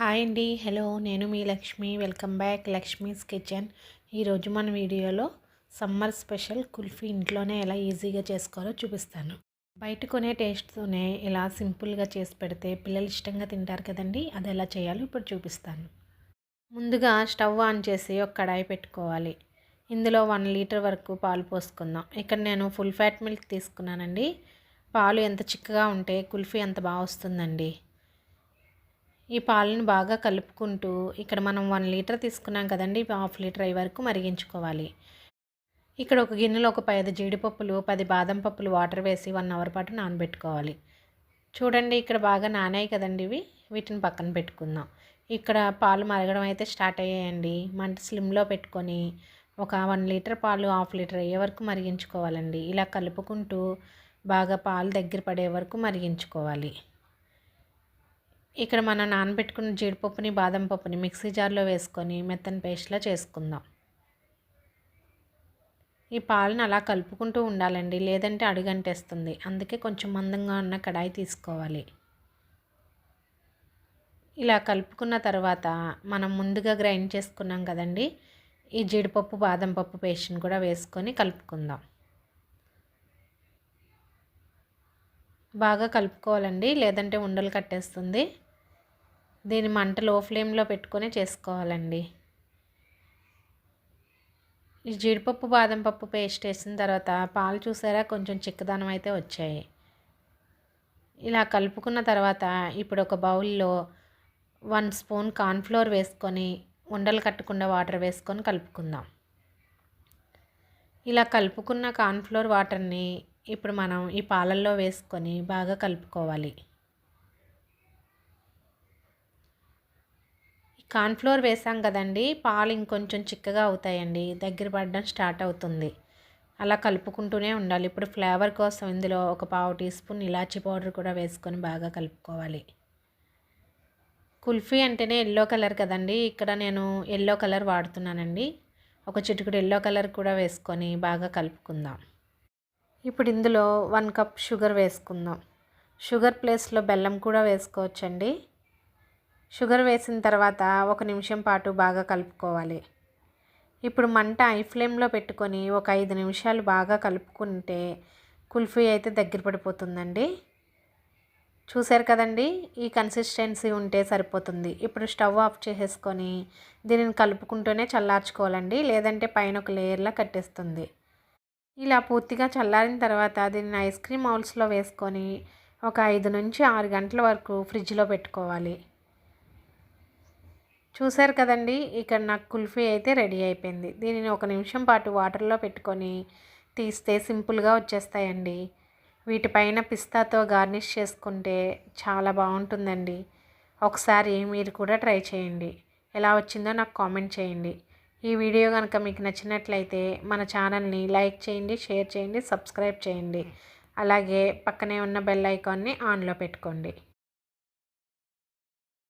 Hi అండి. Hello, నేను మీ Lakshmi. Welcome back Lakshmi's kitchen. ఈరోజు మన వీడియోలో సమ్మర్ స్పెషల్ కుల్ఫీ ఇంట్లోనే ఎలా ఈజీగా చేసుకోవాలో చూపిస్తాను. బయట కొనే టేస్ట్తోనే ఇలా సింపుల్గా చేసి పెడితే పిల్లలు ఇష్టంగా తింటారు కదండి. అది ఎలా చేయాలో ఇప్పుడు చూపిస్తాను. ముందుగా స్టవ్ ఆన్ చేసి ఒక కడాయి పెట్టుకోవాలి. ఇందులో 1 లీటర్ వరకు పాలు పోసుకుందాం. ఇక్కడ నేను ఫుల్ ఫ్యాట్ మిల్క్ తీసుకున్నానండి. పాలు ఎంత చిక్కగా ఉంటే కుల్ఫీ అంత బాగా వస్తుందండి. ఈ పాలను బాగా కలుపుకుంటూ ఇక్కడ మనం 1 లీటర్ తీసుకున్నాం కదండి, 1/2 లీటర్ అయ్యే వరకు మరిగించుకోవాలి. ఇక్కడ ఒక గిన్నెలో ఒక 10 జీడిపప్పులు, 10 బాదం పప్పులు వాటర్ వేసి 1 అవర్ పాటు నానబెట్టుకోవాలి. చూడండి, ఇక్కడ బాగా నానాయి కదండి వీటిని పక్కన పెట్టుకుందాం. ఇక్కడ పాలు మరగడం అయితే స్టార్ట్ అయ్యాయండి. మంట స్లిమ్లో పెట్టుకొని ఒక 1 లీటర్ పాలు 1/2 లీటర్ అయ్యే వరకు మరిగించుకోవాలండి. ఇలా కలుపుకుంటూ బాగా పాలు దగ్గర పడే వరకు మరిగించుకోవాలి. ఇక్కడ మనం నానబెట్టుకున్న జీడిపప్పుని, బాదం పప్పుని మిక్సీ జార్లో వేసుకొని మెత్తని పేస్ట్లా చేసుకుందాం. ఈ పాలను అలా కలుపుకుంటూ ఉండాలండి, లేదంటే అడుగంటేస్తుంది. అందుకే కొంచెం మందంగా ఉన్న కడాయి తీసుకోవాలి. ఇలా కలుపుకున్న తర్వాత మనం ముందుగా గ్రైండ్ చేసుకున్నాం కదండి, ఈ జీడిపప్పు, బాదం పప్పు పేస్ట్ని కూడా వేసుకొని కలుపుకుందాం. బాగా కలుపుకోవాలండి, లేదంటే ఉండలు కట్టేస్తుంది. దీని మంట లో ఫ్లేమ్లో పెట్టుకొని చేసుకోవాలండి. ఈ జీడిపప్పు, బాదం పప్పు పేస్ట్ వేసిన తర్వాత పాలు చూసారా కొంచెం చిక్కదనం అయితే వచ్చాయి. ఇలా కలుపుకున్న తర్వాత ఇప్పుడు ఒక బౌల్లో 1 స్పూన్ కార్న్ఫ్లోర్ వేసుకొని ఉండలు కట్టకుండా వాటర్ వేసుకొని కలుపుకుందాం. ఇలా కలుపుకున్న కార్న్ఫ్లోర్ వాటర్ని ఇప్పుడు మనం ఈ పాలల్లో వేసుకొని బాగా కలుపుకోవాలి. కార్న్ఫ్లోర్ వేసాం కదండి, పాలు ఇంకొంచెం చిక్కగా అవుతాయండి, దగ్గర పడడం స్టార్ట్ అవుతుంది. అలా కలుపుకుంటూనే ఉండాలి. ఇప్పుడు ఫ్లేవర్ కోసం ఇందులో ఒక 1/2 టీ స్పూన్ ఇలాచీ పౌడర్ కూడా వేసుకొని బాగా కలుపుకోవాలి. కుల్ఫీ అంటేనే ఎల్లో కలర్ కదండి, ఇక్కడ నేను ఎల్లో కలర్ వాడుతున్నానండి. ఒక చిటికెడు ఎల్లో కలర్ కూడా వేసుకొని బాగా కలుపుకుందాం. ఇప్పుడు ఇందులో 1 కప్ షుగర్ వేసుకుందాం. షుగర్ ప్లేస్లో బెల్లం కూడా వేసుకోవచ్చండి. షుగర్ వేసిన తర్వాత 1 నిమిషం పాటు బాగా కలుపుకోవాలి. ఇప్పుడు మంట హై ఫ్లేమ్లో పెట్టుకొని ఒక 5 నిమిషాలు బాగా కలుపుకుంటే కుల్ఫీ అయితే దగ్గర పడిపోతుందండి. చూసారు కదండి, ఈ కన్సిస్టెన్సీ ఉంటే సరిపోతుంది. ఇప్పుడు స్టవ్ ఆఫ్ చేసేసుకొని దీనిని కలుపుకుంటూనే చల్లార్చుకోవాలండి, లేదంటే పైన ఒక లేయర్లా కట్టేస్తుంది. ఇలా పూర్తిగా చల్లారిన తర్వాత దీనిని ఐస్ క్రీమ్ మౌల్స్లో వేసుకొని ఒక 5 నుంచి 6 గంటల వరకు ఫ్రిడ్జ్లో పెట్టుకోవాలి. చూసారు కదండి, ఇక్కడ నాకు కుల్ఫీ అయితే రెడీ అయిపోయింది. దీనిని 1 నిమిషం పాటు వాటర్లో పెట్టుకొని తీస్తే సింపుల్గా వచ్చేస్తాయండి. వీటిపైన పిస్తాతో గార్నిష్ చేసుకుంటే చాలా బాగుంటుందండి. ఒకసారి మీరు కూడా ట్రై చేయండి. ఎలా వచ్చిందో నాకు కామెంట్ చేయండి. ఈ వీడియో కనుక మీకు నచ్చినట్లయితే మన ఛానల్ని లైక్ చేయండి, షేర్ చేయండి, సబ్స్క్రైబ్ చేయండి. అలాగే పక్కనే ఉన్న బెల్ ఐకాన్ని ఆన్లో పెట్టుకోండి.